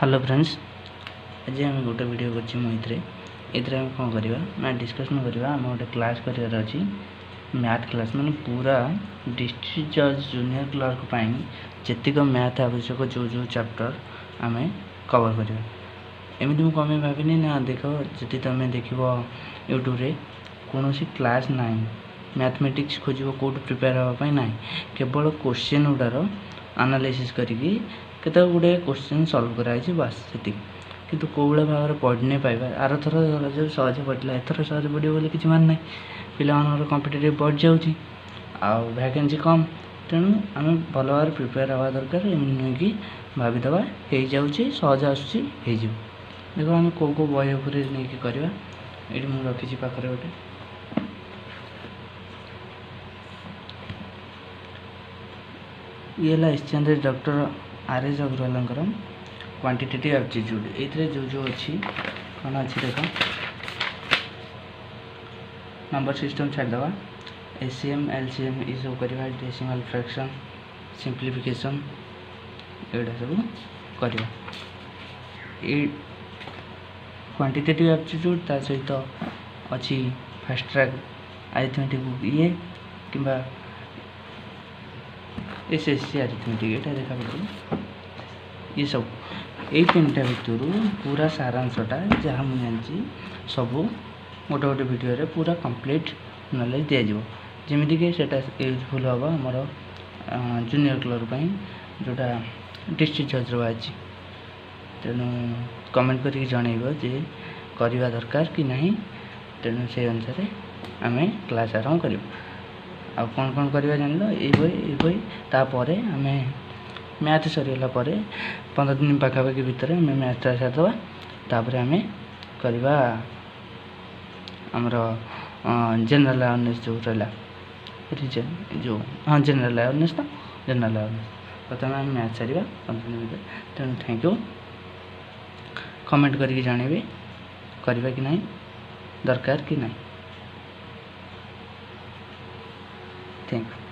Hello friends, आज आम गोटे वीडियो कर कौन करवा ना डिस्कसन करवा आम गोटे क्लास कर मैथ क्लास माने पूरा डिस्ट्रिक्ट जज जूनियर क्लर्क जीक मैथ आवश्यक जो जो चैप्टर आम कवर करवा एमती मुझे कमें भाविनी ना देख जी तुम देख यूट्यूब रे कौन क्लास ना मैथमेटिक्स खोज कौट प्रिपेयर हाँपाई ना केवल क्वेश्चन गुडार एनालिसिस करी केत गुड़े क्वेश्चन सॉल्व कराई बास से किंतु कौ भाई भाव में पढ़ नहीं पाइबा आर थर जो सहज पड़ा एथर सहज पड़ो बोले किसी मान ना पिला कॉम्पिटिटिव बढ़ जाऊँगी आउ वैकेंसी कम तेणु आम भल भाव प्रिपेयर हवा दरकार एमती नुह कि भावीदबा हो जाऊँगी सहज आसूँ देख आम कौ कौ बही उपर नहीं करवा ये मुझे रखी पाखे गोटे ये exchange doctor R S Aggarwal quantitative aptitude ये जो जो अच्छी कौन अच्छी देख नंबर सिस्टम छाड़देवा एसीएम एलसीएम ये सब करवा डेसिमल फ्रैक्शन सिंप्लिफिकेशन एटा सब करवा क्वांटिटेटिव एप्टीट्यूड ता सहित अच्छी फास्ट ट्रैक अरिथमेटिक बुक ये कि एसएससी अरिथमेटिक ये देखा पड़े ये सब यही तीन टा भितर पूरा सारांशटा जहाँ मुझे जानची सब गोटे गोटे वीडियो रे पूरा कंप्लीट नॉलेज दिज्व जमीक सेटा यूजफुल हम आमर जूनियर क्लर्क जोटा डिस्ट्रिक्ट जज बाजी तेणु कमेंट करके जनइब जे करवा दरकार कि नहीं तेणु से अनुसार आम क्लास आरंभ कर कौन कौन करवा जान ये बही तापर आम मैथ सरीगला 15 दिन पाखापाखि भितर आम मैथ सारदे तापर आम करवा आमर जनरल अवेयरनेस जो रहा जो हाँ जनरल अवेयरनेस तो जनरल अवेयरनेस प्रथम आम मैथ सारा 15 दिन भितर तेणु थैंक यू कमेंट करके जानवे करवा कि नहीं दरकार कि नहीं थैंक यू।